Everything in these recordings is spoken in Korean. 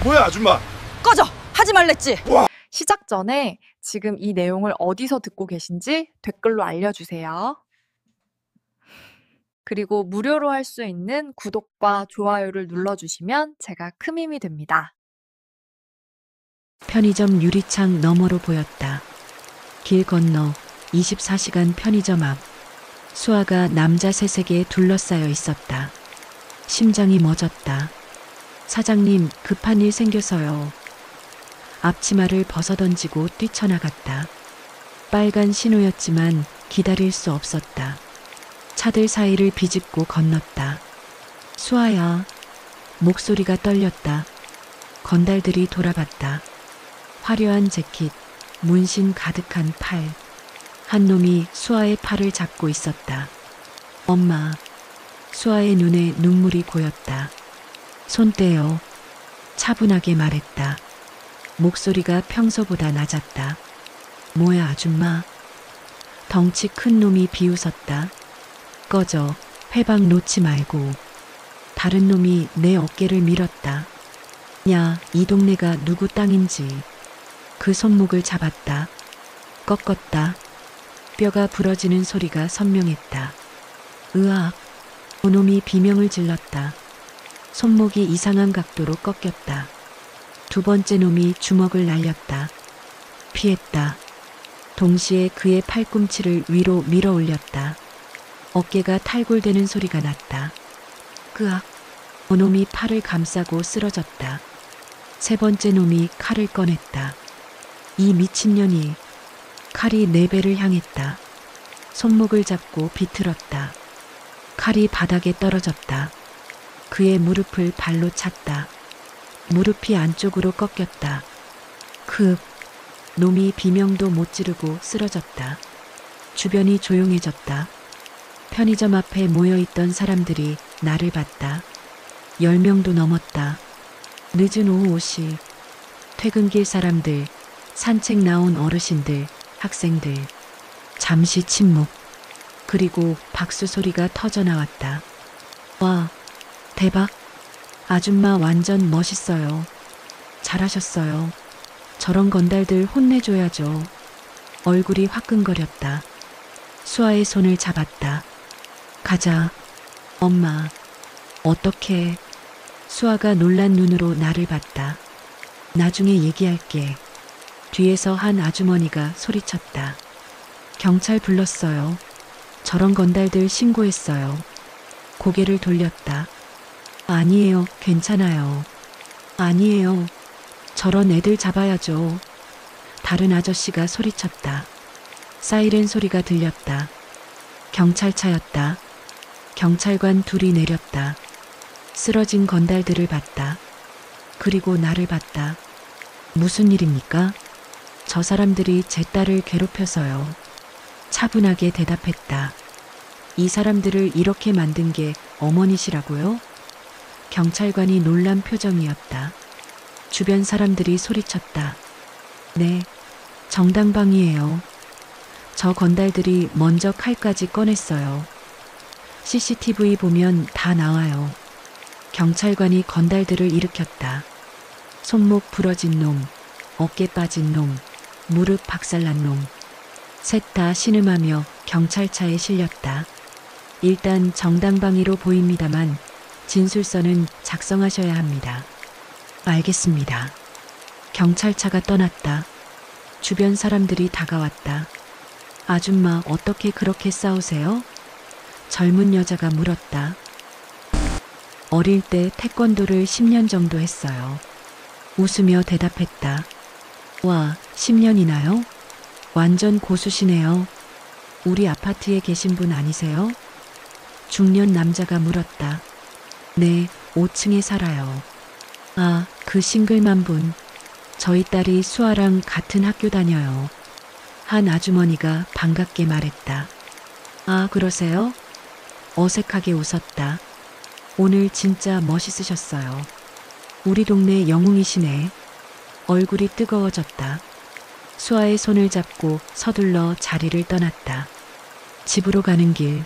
뭐야 아줌마? 꺼져! 하지 말랬지? 시작 전에 지금 이 내용을 어디서 듣고 계신지 댓글로 알려주세요. 그리고 무료로 할 수 있는 구독과 좋아요를 눌러주시면 제가 큰 힘이 됩니다. 편의점 유리창 너머로 보였다. 길 건너 24시간 편의점 앞. 수아가 남자 셋에게 둘러싸여 있었다. 심장이 멎었다. 사장님, 급한 일 생겨서요. 앞치마를 벗어던지고 뛰쳐나갔다. 빨간 신호였지만 기다릴 수 없었다. 차들 사이를 비집고 건넜다. 수아야. 목소리가 떨렸다. 건달들이 돌아봤다. 화려한 재킷, 문신 가득한 팔. 한 놈이 수아의 팔을 잡고 있었다. 엄마. 수아의 눈에 눈물이 고였다. 손 떼요. 차분하게 말했다. 목소리가 평소보다 낮았다. 뭐야 아줌마. 덩치 큰 놈이 비웃었다. 꺼져. 회방 놓지 말고. 다른 놈이 내 어깨를 밀었다. 야, 이 동네가 누구 땅인지. 그 손목을 잡았다. 꺾었다. 뼈가 부러지는 소리가 선명했다. 으악. 그놈이 비명을 질렀다. 손목이 이상한 각도로 꺾였다. 두 번째 놈이 주먹을 날렸다. 피했다. 동시에 그의 팔꿈치를 위로 밀어 올렸다. 어깨가 탈골되는 소리가 났다. 으악. 그놈이 팔을 감싸고 쓰러졌다. 세 번째 놈이 칼을 꺼냈다. 이 미친년이. 칼이 내 배를 향했다. 손목을 잡고 비틀었다. 칼이 바닥에 떨어졌다. 그의 무릎을 발로 찼다. 무릎이 안쪽으로 꺾였다. 놈이 비명도 못 지르고 쓰러졌다. 주변이 조용해졌다. 편의점 앞에 모여있던 사람들이 나를 봤다. 10명도 넘었다. 늦은 오후 5시. 퇴근길 사람들, 산책 나온 어르신들, 학생들. 잠시 침묵. 그리고 박수 소리가 터져 나왔다. 와, 대박. 아줌마 완전 멋있어요. 잘하셨어요. 저런 건달들 혼내줘야죠. 얼굴이 화끈거렸다. 수아의 손을 잡았다. 가자. 엄마. 어떡해. 수아가 놀란 눈으로 나를 봤다. 나중에 얘기할게. 뒤에서 한 아주머니가 소리쳤다. 경찰 불렀어요. 저런 건달들 신고했어요. 고개를 돌렸다. 아니에요. 괜찮아요. 아니에요. 저런 애들 잡아야죠. 다른 아저씨가 소리쳤다. 사이렌 소리가 들렸다. 경찰차였다. 경찰관 둘이 내렸다. 쓰러진 건달들을 봤다. 그리고 나를 봤다. 무슨 일입니까? 저 사람들이 제 딸을 괴롭혀서요. 차분하게 대답했다. 이 사람들을 이렇게 만든 게 어머니시라고요? 경찰관이 놀란 표정이었다. 주변 사람들이 소리쳤다. 네, 정당방위예요. 저 건달들이 먼저 칼까지 꺼냈어요. CCTV 보면 다 나와요. 경찰관이 건달들을 일으켰다. 손목 부러진 놈, 어깨 빠진 놈, 무릎 박살난 놈. 셋 다 신음하며 경찰차에 실렸다. 일단 정당방위로 보입니다만 진술서는 작성하셔야 합니다. 알겠습니다. 경찰차가 떠났다. 주변 사람들이 다가왔다. 아줌마, 어떻게 그렇게 싸우세요? 젊은 여자가 물었다. 어릴 때 태권도를 10년 정도 했어요. 웃으며 대답했다. 와, 10년이나요? 완전 고수시네요. 우리 아파트에 계신 분 아니세요? 중년 남자가 물었다. 네, 5층에 살아요. 아, 그 싱글만 분. 저희 딸이 수아랑 같은 학교 다녀요. 한 아주머니가 반갑게 말했다. 아, 그러세요? 어색하게 웃었다. 오늘 진짜 멋있으셨어요. 우리 동네 영웅이시네. 얼굴이 뜨거워졌다. 수아의 손을 잡고 서둘러 자리를 떠났다. 집으로 가는 길.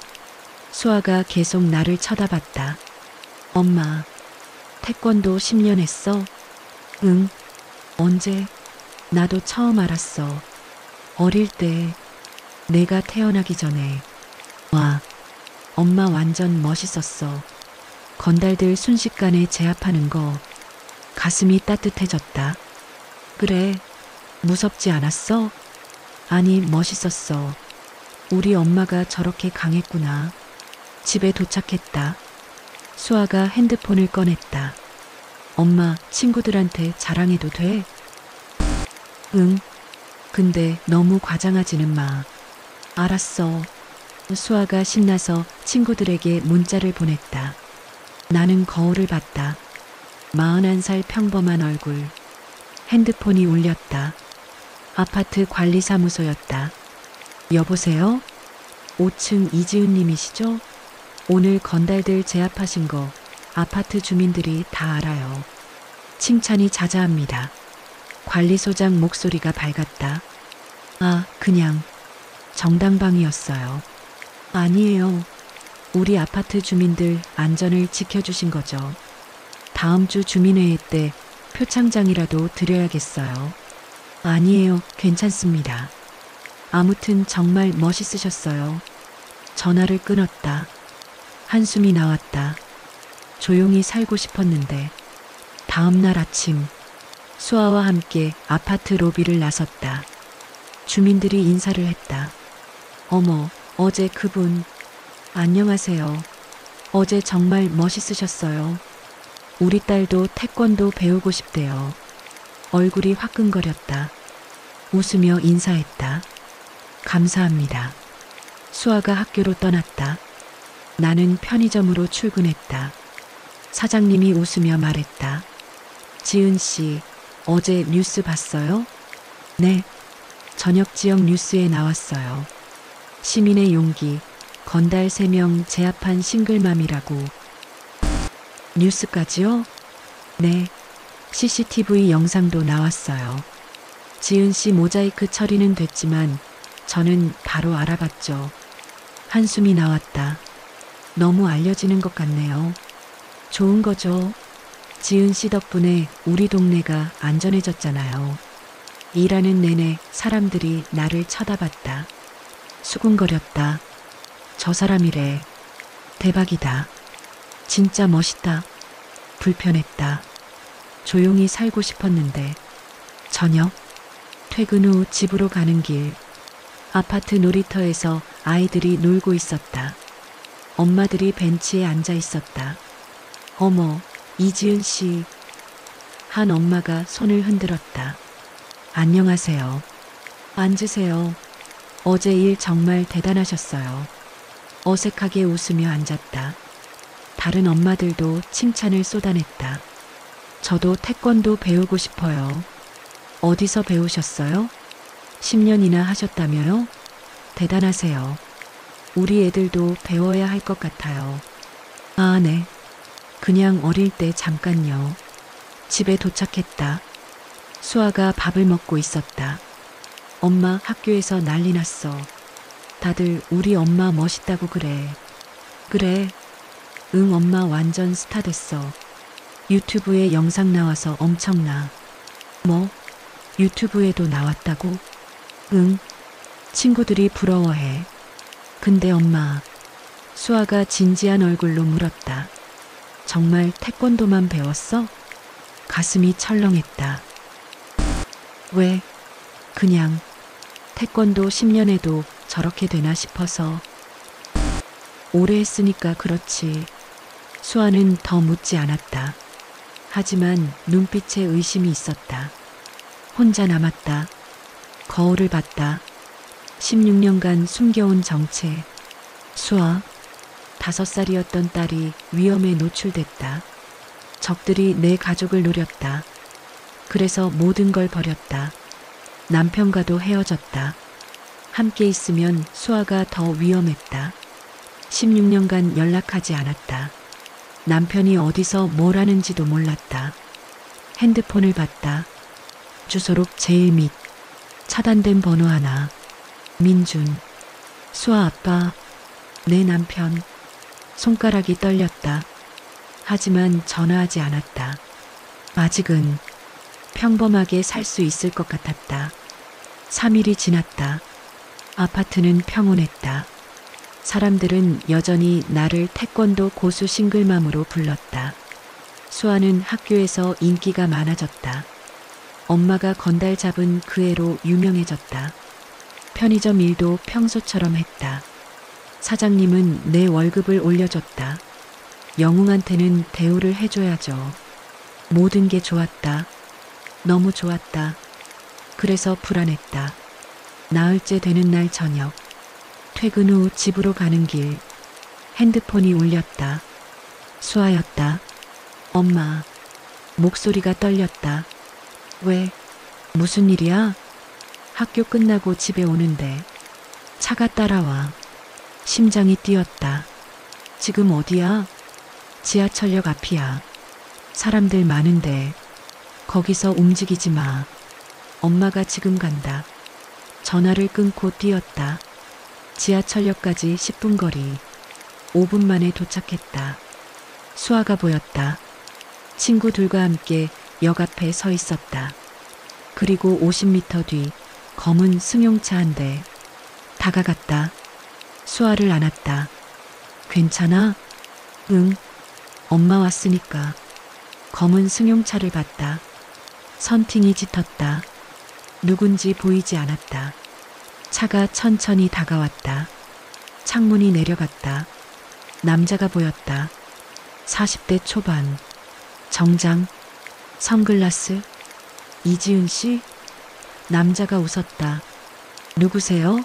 수아가 계속 나를 쳐다봤다. 엄마, 태권도 10년 했어? 응, 언제? 나도 처음 알았어. 어릴 때, 내가 태어나기 전에. 와, 엄마 완전 멋있었어. 건달들 순식간에 제압하는 거, 가슴이 따뜻해졌다. 그래, 무섭지 않았어? 아니, 멋있었어. 우리 엄마가 저렇게 강했구나. 집에 도착했다. 수아가 핸드폰을 꺼냈다. 엄마, 친구들한테 자랑해도 돼? 응. 근데 너무 과장하지는 마. 알았어. 수아가 신나서 친구들에게 문자를 보냈다. 나는 거울을 봤다. 41살 평범한 얼굴. 핸드폰이 울렸다. 아파트 관리사무소였다. 여보세요? 5층 이지은 님이시죠? 오늘 건달들 제압하신 거 아파트 주민들이 다 알아요. 칭찬이 자자합니다. 관리소장 목소리가 밝았다. 아, 그냥 정당방위였어요. 아니에요. 우리 아파트 주민들 안전을 지켜주신 거죠. 다음 주 주민회의 때 표창장이라도 드려야겠어요. 아니에요. 괜찮습니다. 아무튼 정말 멋있으셨어요. 전화를 끊었다. 한숨이 나왔다. 조용히 살고 싶었는데. 다음 날 아침, 수아와 함께 아파트 로비를 나섰다. 주민들이 인사를 했다. 어머, 어제 그분. 안녕하세요. 어제 정말 멋있으셨어요. 우리 딸도 태권도 배우고 싶대요. 얼굴이 화끈거렸다. 웃으며 인사했다. 감사합니다. 수아가 학교로 떠났다. 나는 편의점으로 출근했다. 사장님이 웃으며 말했다. 지은 씨, 어제 뉴스 봤어요? 네. 저녁 지역 뉴스에 나왔어요. 시민의 용기, 건달 3명 제압한 싱글맘이라고. 뉴스까지요? 네. CCTV 영상도 나왔어요. 지은 씨 모자이크 처리는 됐지만 저는 바로 알아봤죠. 한숨이 나왔다. 너무 알려지는 것 같네요. 좋은 거죠. 지은 씨 덕분에 우리 동네가 안전해졌잖아요. 일하는 내내 사람들이 나를 쳐다봤다. 수군거렸다. 저 사람이래. 대박이다. 진짜 멋있다. 불편했다. 조용히 살고 싶었는데. 저녁, 퇴근 후 집으로 가는 길. 아파트 놀이터에서 아이들이 놀고 있었다. 엄마들이 벤치에 앉아 있었다. 어머, 이지은 씨. 한 엄마가 손을 흔들었다. 안녕하세요. 앉으세요. 어제 일 정말 대단하셨어요. 어색하게 웃으며 앉았다. 다른 엄마들도 칭찬을 쏟아냈다. 저도 태권도 배우고 싶어요. 어디서 배우셨어요? 10년이나 하셨다며요? 대단하세요. 우리 애들도 배워야 할 것 같아요. 아, 네. 그냥 어릴 때 잠깐요. 집에 도착했다. 수아가 밥을 먹고 있었다. 엄마 학교에서 난리 났어. 다들 우리 엄마 멋있다고 그래. 그래. 응, 엄마 완전 스타 됐어. 유튜브에 영상 나와서 엄청나. 뭐? 유튜브에도 나왔다고? 응. 친구들이 부러워해. 근데 엄마. 수아가 진지한 얼굴로 물었다. 정말 태권도만 배웠어? 가슴이 철렁했다. 왜? 그냥 태권도 10년 해도 저렇게 되나 싶어서. 오래 했으니까 그렇지. 수아는 더 묻지 않았다. 하지만 눈빛에 의심이 있었다. 혼자 남았다. 거울을 봤다. 16년간 숨겨온 정체. 수아, 5살이었던 딸이 위험에 노출됐다. 적들이 내 가족을 노렸다. 그래서 모든 걸 버렸다. 남편과도 헤어졌다. 함께 있으면 수아가 더 위험했다. 16년간 연락하지 않았다. 남편이 어디서 뭘 하는지도 몰랐다. 핸드폰을 봤다. 주소록 제일 밑. 차단된 번호 하나. 민준. 수아 아빠. 내 남편. 손가락이 떨렸다. 하지만 전화하지 않았다. 아직은. 평범하게 살 수 있을 것 같았다. 3일이 지났다. 아파트는 평온했다. 사람들은 여전히 나를 태권도 고수 싱글맘으로 불렀다. 수아는 학교에서 인기가 많아졌다. 엄마가 건달 잡은 그 애로 유명해졌다. 편의점 일도 평소처럼 했다. 사장님은 내 월급을 올려줬다. 영웅한테는 대우를 해줘야죠. 모든 게 좋았다. 너무 좋았다. 그래서 불안했다. 나흘째 되는 날 저녁. 퇴근 후 집으로 가는 길. 핸드폰이 울렸다. 수아였다. 엄마. 목소리가 떨렸다. 왜? 무슨 일이야? 학교 끝나고 집에 오는데 차가 따라와. 심장이 뛰었다. 지금 어디야? 지하철역 앞이야. 사람들 많은데 거기서 움직이지 마. 엄마가 지금 간다. 전화를 끊고 뛰었다. 지하철역까지 10분 거리. 5분 만에 도착했다. 수아가 보였다. 친구들과 함께 역 앞에 서 있었다. 그리고 50m 뒤 검은 승용차 한 대. 다가갔다. 수아를 안았다. 괜찮아? 응. 엄마 왔으니까. 검은 승용차를 봤다. 선팅이 짙었다. 누군지 보이지 않았다. 차가 천천히 다가왔다. 창문이 내려갔다. 남자가 보였다. 40대 초반. 정장, 선글라스. 이지은 씨? 남자가 웃었다. 누구세요?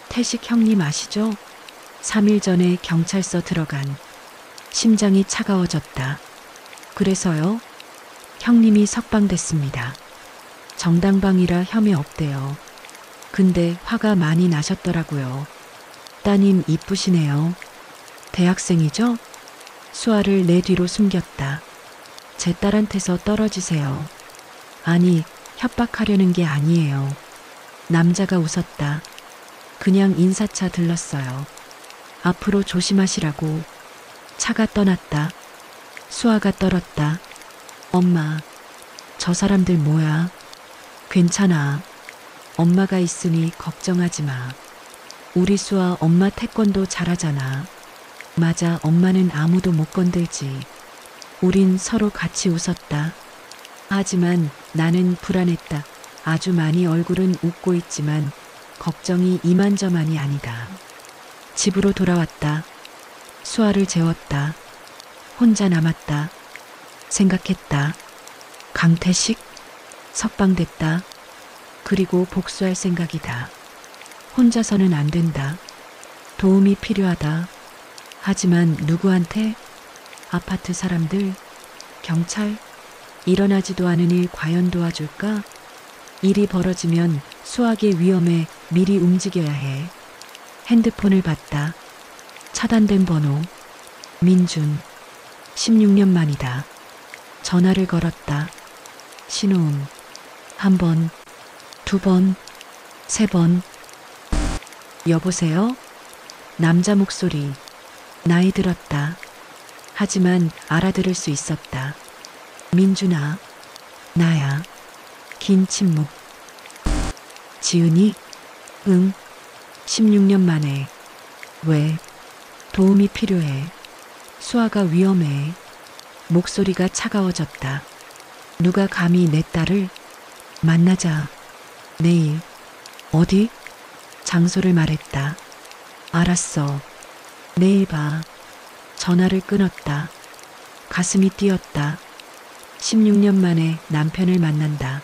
태식 형님 아시죠? 3일 전에 경찰서 들어간. 심장이 차가워졌다. 그래서요? 형님이 석방됐습니다. 정당방위라 혐의 없대요. 근데 화가 많이 나셨더라고요. 따님 이쁘시네요. 대학생이죠? 수아를 내 뒤로 숨겼다. 제 딸한테서 떨어지세요. 아니, 협박하려는 게 아니에요. 남자가 웃었다. 그냥 인사차 들렀어요. 앞으로 조심하시라고. 차가 떠났다. 수아가 떨었다. 엄마, 저 사람들 뭐야? 괜찮아. 엄마가 있으니 걱정하지 마. 우리 수아 엄마 태권도 잘하잖아. 맞아, 엄마는 아무도 못 건들지. 우린 서로 같이 웃었다. 하지만 나는 불안했다. 아주 많이 얼굴은 웃고 있지만 걱정이 이만저만이 아니다. 집으로 돌아왔다. 수아를 재웠다. 혼자 남았다. 생각했다. 강태식? 석방됐다. 그리고 복수할 생각이다. 혼자서는 안 된다. 도움이 필요하다. 하지만 누구한테? 아파트 사람들? 경찰? 일어나지도 않은 일 과연 도와줄까? 일이 벌어지면 수학의 위험에 미리 움직여야 해. 핸드폰을 봤다. 차단된 번호. 민준. 16년 만이다. 전화를 걸었다. 신호음. 1번, 2번, 3번. 여보세요? 남자 목소리. 나이 들었다. 하지만 알아들을 수 있었다. 민준아, 나야. 긴 침묵. 지은이? 응. 16년 만에. 왜? 도움이 필요해. 수아가 위험해. 목소리가 차가워졌다. 누가 감히 내 딸을? 만나자. 내일. 어디? 장소를 말했다. 알았어. 내일 봐. 전화를 끊었다. 가슴이 뛰었다. 16년 만에 남편을 만난다.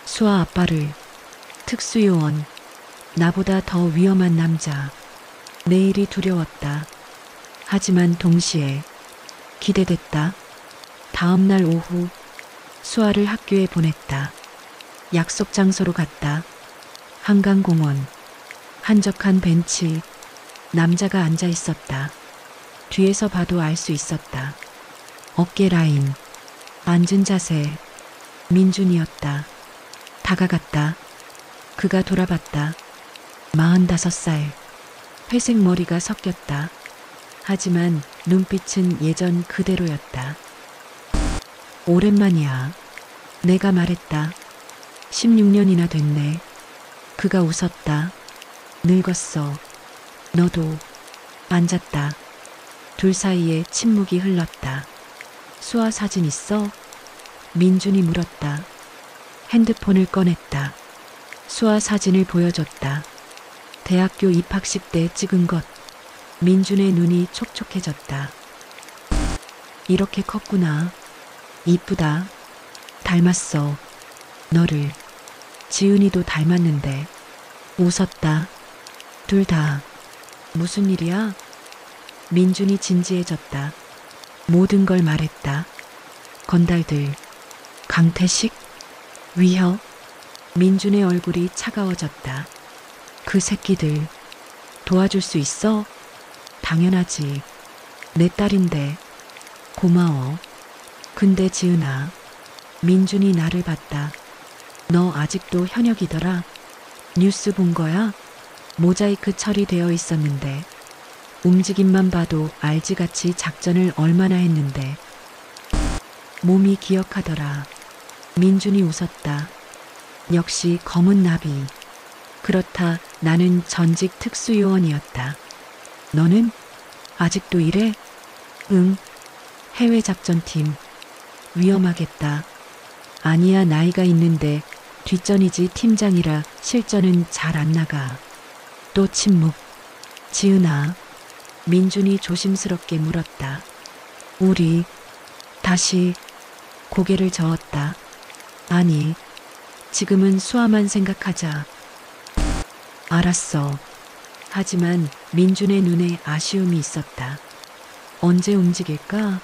수아 아빠를. 특수요원. 나보다 더 위험한 남자. 내일이 두려웠다. 하지만 동시에 기대됐다. 다음 날 오후 수아를 학교에 보냈다. 약속 장소로 갔다. 한강공원. 한적한 벤치. 남자가 앉아 있었다. 뒤에서 봐도 알 수 있었다. 어깨 라인. 앉은 자세. 민준이었다. 다가갔다. 그가 돌아봤다. 45살. 회색 머리가 섞였다. 하지만 눈빛은 예전 그대로였다. 오랜만이야. 내가 말했다. 16년이나 됐네. 그가 웃었다. 늙었어. 너도. 앉았다. 둘 사이에 침묵이 흘렀다. 수아 사진 있어? 민준이 물었다. 핸드폰을 꺼냈다. 수아 사진을 보여줬다. 대학교 입학식 때 찍은 것. 민준의 눈이 촉촉해졌다. 이렇게 컸구나. 이쁘다. 닮았어. 너를. 지은이도 닮았는데. 웃었다. 둘 다. 무슨 일이야? 민준이 진지해졌다. 모든 걸 말했다. 건달들. 강태식? 위혀? 민준의 얼굴이 차가워졌다. 그 새끼들. 도와줄 수 있어? 당연하지. 내 딸인데. 고마워. 근데 지은아. 민준이 나를 봤다. 너 아직도 현역이더라. 뉴스 본 거야? 모자이크 처리되어 있었는데. 움직임만 봐도 알지같이 작전을 얼마나 했는데. 몸이 기억하더라. 민준이 웃었다. 역시 검은 나비. 그렇다. 나는 전직 특수요원이었다. 너는? 아직도 일해? 응. 해외작전팀. 위험하겠다. 아니야, 나이가 있는데 뒷전이지 팀장이라 실전은 잘 안 나가. 또 침묵. 지은아. 민준이 조심스럽게 물었다. 우리 다시. 고개를 저었다. 아니, 지금은 수아만 생각하자. 알았어. 하지만 민준의 눈에 아쉬움이 있었다. 언제 움직일까?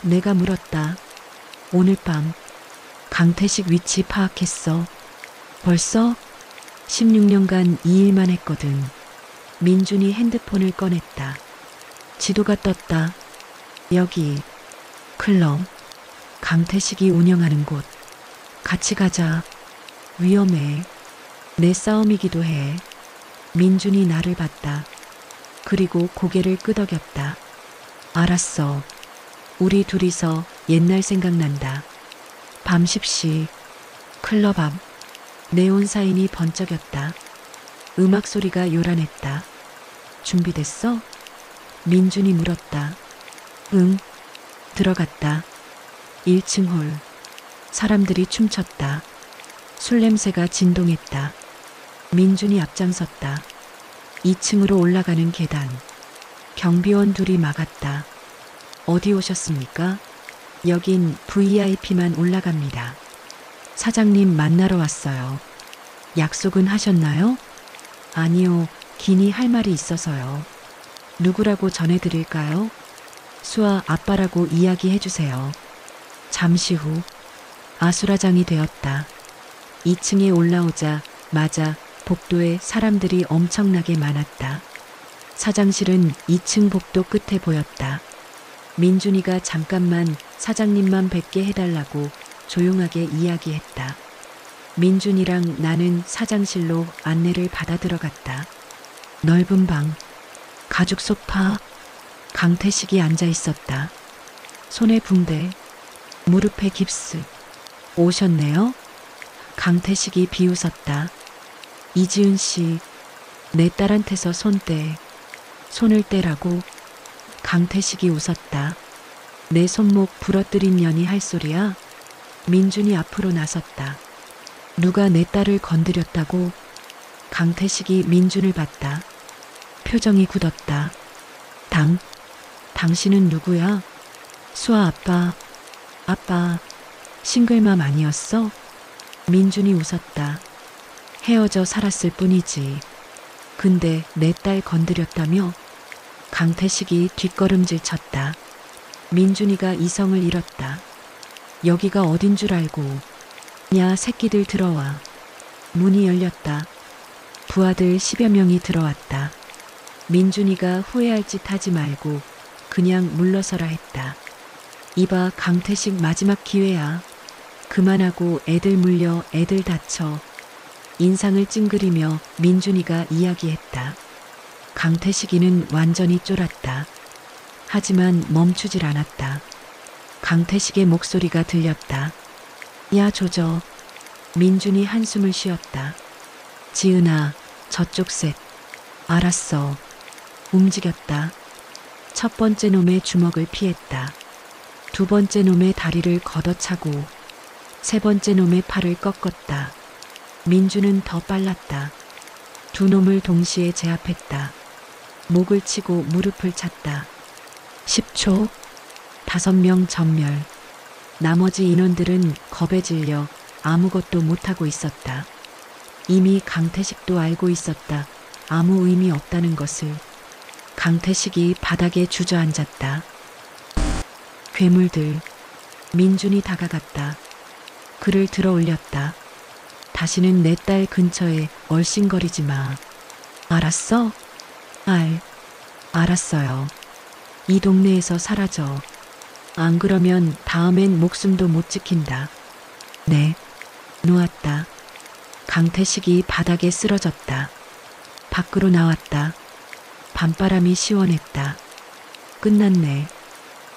내가 물었다. 오늘 밤. 강태식 위치 파악했어. 벌써? 16년간 이 일만 했거든. 민준이 핸드폰을 꺼냈다. 지도가 떴다. 여기. 클럽. 강태식이 운영하는 곳. 같이 가자. 위험해. 내 싸움이기도 해. 민준이 나를 봤다. 그리고 고개를 끄덕였다. 알았어. 우리 둘이서 옛날 생각난다. 밤 10시. 클럽 앞. 네온 사인이 번쩍였다. 음악 소리가 요란했다. 준비됐어? 민준이 물었다. 응. 들어갔다. 1층 홀. 사람들이 춤췄다. 술 냄새가 진동했다. 민준이 앞장섰다. 2층으로 올라가는 계단. 경비원 둘이 막았다. 어디 오셨습니까? 여긴 VIP만 올라갑니다. 사장님 만나러 왔어요. 약속은 하셨나요? 아니요, 긴히 할 말이 있어서요. 누구라고 전해드릴까요? 수아 아빠라고 이야기해 주세요. 잠시 후 아수라장이 되었다. 2층에 올라오자마자 복도에 사람들이 엄청나게 많았다. 사장실은 2층 복도 끝에 보였다. 민준이가 잠깐만 사장님만 뵙게 해달라고 조용하게 이야기했다. 민준이랑 나는 사장실로 안내를 받아 들어갔다. 넓은 방, 가죽 소파, 강태식이 앉아 있었다. 손에 붕대, 무릎에 깁스. 오셨네요? 강태식이 비웃었다. 이지은 씨, 내 딸한테서 손 떼. 손을 떼라고. 강태식이 웃었다. 내 손목 부러뜨린 년이 할 소리야? 민준이 앞으로 나섰다. 누가 내 딸을 건드렸다고? 강태식이 민준을 봤다. 표정이 굳었다. 당신은 누구야? 수아 아빠. 아빠, 싱글맘 아니었어? 민준이 웃었다. 헤어져 살았을 뿐이지. 근데 내 딸 건드렸다며? 강태식이 뒷걸음질 쳤다. 민준이가 이성을 잃었다. 여기가 어딘 줄 알고. 야, 새끼들 들어와. 문이 열렸다. 부하들 10여 명이 들어왔다. 민준이가 후회할 짓 하지 말고 그냥 물러서라 했다. 이봐, 강태식 마지막 기회야. 그만하고 애들 물려, 애들 다쳐. 인상을 찡그리며 민준이가 이야기했다. 강태식이는 완전히 쫄았다. 하지만 멈추질 않았다. 강태식의 목소리가 들렸다. 야, 조져. 민준이 한숨을 쉬었다. 지은아, 저쪽 셋. 알았어. 움직였다. 첫 번째 놈의 주먹을 피했다. 두 번째 놈의 다리를 걷어차고 세 번째 놈의 팔을 꺾었다. 민주는 더 빨랐다. 두 놈을 동시에 제압했다. 목을 치고 무릎을 찼다. 10초. 5명 전멸. 나머지 인원들은 겁에 질려 아무것도 못하고 있었다. 이미 강태식도 알고 있었다. 아무 의미 없다는 것을. 강태식이 바닥에 주저앉았다. 괴물들. 민준이 다가갔다. 그를 들어 올렸다. 다시는 내 딸 근처에 얼씬거리지 마. 알았어? 알았어요. 이 동네에서 사라져. 안 그러면 다음엔 목숨도 못 지킨다. 네. 놓았다. 강태식이 바닥에 쓰러졌다. 밖으로 나왔다. 밤바람이 시원했다. 끝났네.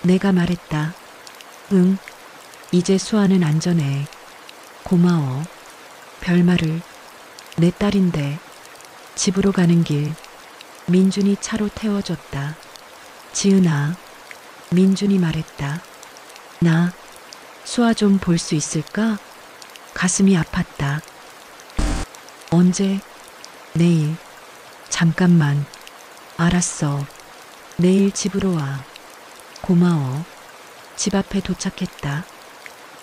내가 말했다. 응. 이제 수아는 안전해. 고마워. 별말을. 내 딸인데. 집으로 가는 길. 민준이 차로 태워줬다. 지은아. 민준이 말했다. 나 수아 좀 볼 수 있을까? 가슴이 아팠다. 언제? 내일. 잠깐만. 알았어. 내일 집으로 와. 고마워. 집 앞에 도착했다.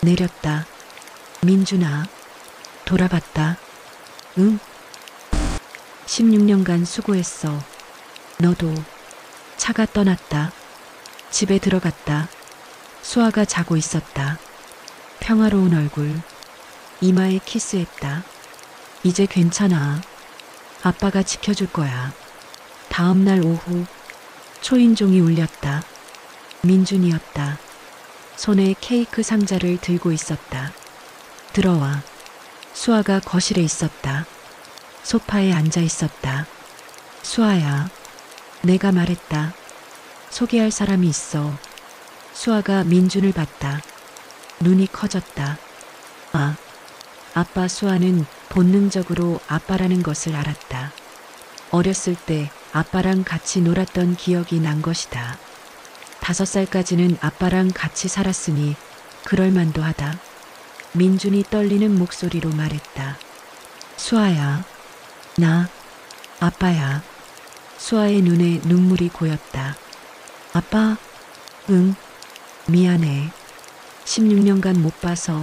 내렸다. 민준아. 돌아봤다. 응? 16년간 수고했어. 너도. 차가 떠났다. 집에 들어갔다. 수아가 자고 있었다. 평화로운 얼굴. 이마에 키스했다. 이제 괜찮아. 아빠가 지켜줄 거야. 다음 날 오후 초인종이 울렸다. 민준이었다. 손에 케이크 상자를 들고 있었다. 들어와. 수아가 거실에 있었다. 소파에 앉아 있었다. 수아야. 내가 말했다. 소개할 사람이 있어. 수아가 민준을 봤다. 눈이 커졌다. 아빠. 수아는 본능적으로 아빠라는 것을 알았다. 어렸을 때 아빠랑 같이 놀았던 기억이 난 것이다. 5살까지는 아빠랑 같이 살았으니 그럴만도 하다. 민준이 떨리는 목소리로 말했다. 수아야. 나 아빠야. 수아의 눈에 눈물이 고였다. 아빠? 응. 미안해. 16년간 못 봐서.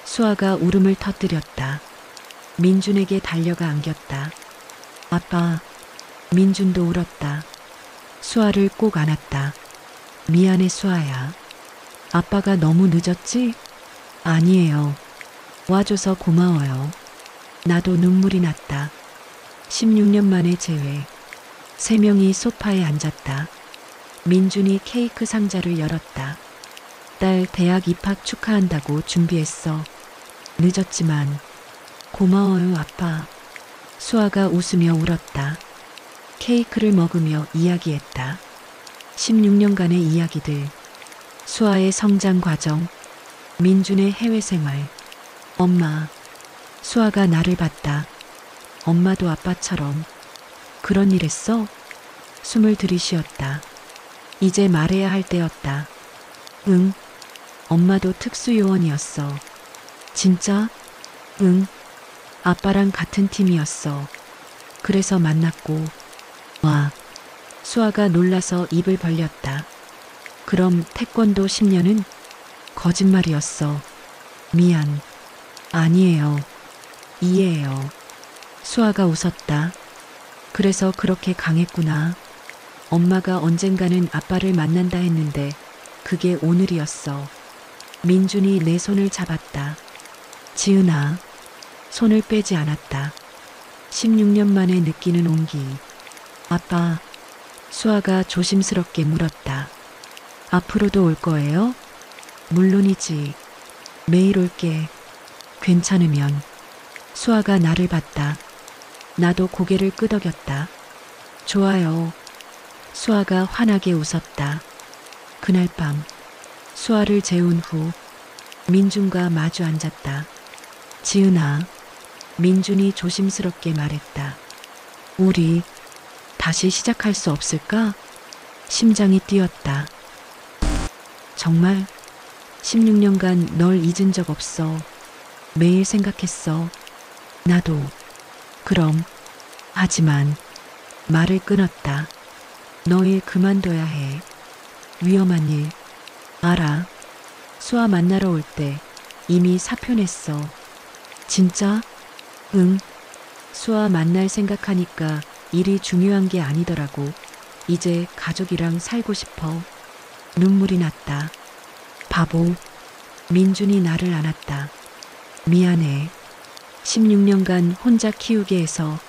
수아가 울음을 터뜨렸다. 민준에게 달려가 안겼다. 아빠. 민준도 울었다. 수아를 꼭 안았다. 미안해 수아야. 아빠가 너무 늦었지? 아니에요. 와줘서 고마워요. 나도 눈물이 났다. 16년 만에 재회. 3명이 소파에 앉았다. 민준이 케이크 상자를 열었다. 딸 대학 입학 축하한다고 준비했어. 늦었지만 고마워요 아빠. 수아가 웃으며 울었다. 케이크를 먹으며 이야기했다. 16년간의 이야기들. 수아의 성장 과정. 민준의 해외 생활. 엄마. 수아가 나를 봤다. 엄마도 아빠처럼 그런 일 했어? 숨을 들이쉬었다. 이제 말해야 할 때였다. 응. 엄마도 특수요원이었어. 진짜? 응. 아빠랑 같은 팀이었어. 그래서 만났고. 와. 수아가 놀라서 입을 벌렸다. 그럼 태권도 10년은? 거짓말이었어. 미안. 아니에요. 이해해요. 수아가 웃었다. 그래서 그렇게 강했구나. 엄마가 언젠가는 아빠를 만난다 했는데 그게 오늘이었어. 민준이 내 손을 잡았다. 지은아. 손을 빼지 않았다. 16년 만에 느끼는 온기. 아빠. 수아가 조심스럽게 물었다. 앞으로도 올 거예요? 물론이지. 매일 올게. 괜찮으면. 수아가 나를 봤다. 나도 고개를 끄덕였다. 좋아요. 수아가 환하게 웃었다. 그날 밤 수아를 재운 후 민준과 마주 앉았다. 지은아, 민준이 조심스럽게 말했다. 우리 다시 시작할 수 없을까? 심장이 뛰었다. 정말 16년간 널 잊은 적 없어. 매일 생각했어. 나도. 그럼. 하지만 말을 끊었다. 너 일 그만둬야 해. 위험한 일. 알아. 수아 만나러 올 때 이미 사표 냈어. 진짜? 응. 수아 만날 생각하니까 일이 중요한 게 아니더라고. 이제 가족이랑 살고 싶어. 눈물이 났다. 바보. 민준이 나를 안았다. 미안해. 16년간 혼자 키우게 해서.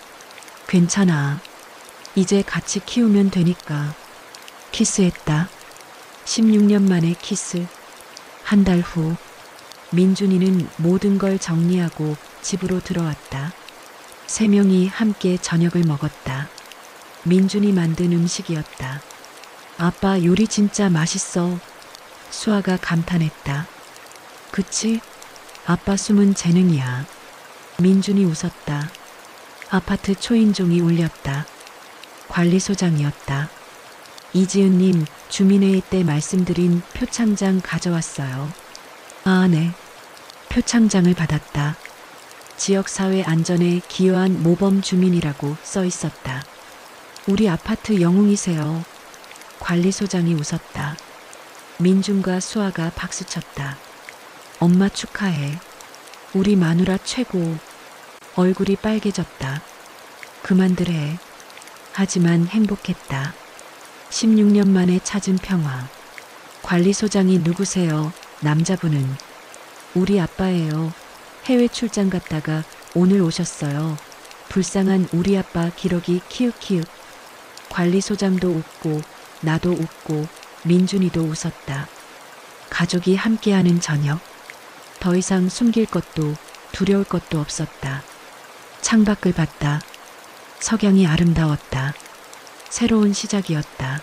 괜찮아. 이제 같이 키우면 되니까. 키스했다. 16년 만에 키스. 한 달 후, 민준이는 모든 걸 정리하고 집으로 들어왔다. 세 명이 함께 저녁을 먹었다. 민준이 만든 음식이었다. 아빠 요리 진짜 맛있어. 수아가 감탄했다. 그치? 아빠 숨은 재능이야. 민준이 웃었다. 아파트 초인종이 울렸다. 관리소장이었다. 이지은님, 주민회의 때 말씀드린 표창장 가져왔어요. 아, 네. 표창장을 받았다. 지역사회 안전에 기여한 모범 주민이라고 써 있었다. 우리 아파트 영웅이세요. 관리소장이 웃었다. 민준과 수아가 박수쳤다. 엄마 축하해. 우리 마누라 최고. 얼굴이 빨개졌다. 그만들 해. 하지만 행복했다. 16년 만에 찾은 평화. 관리소장이 누구세요? 남자분은. 우리 아빠예요. 해외 출장 갔다가 오늘 오셨어요. 불쌍한 우리 아빠 기러기 키읔키읔. 관리소장도 웃고 나도 웃고 민준이도 웃었다. 가족이 함께하는 저녁. 더 이상 숨길 것도 두려울 것도 없었다. 창밖을 봤다. 석양이 아름다웠다. 새로운 시작이었다.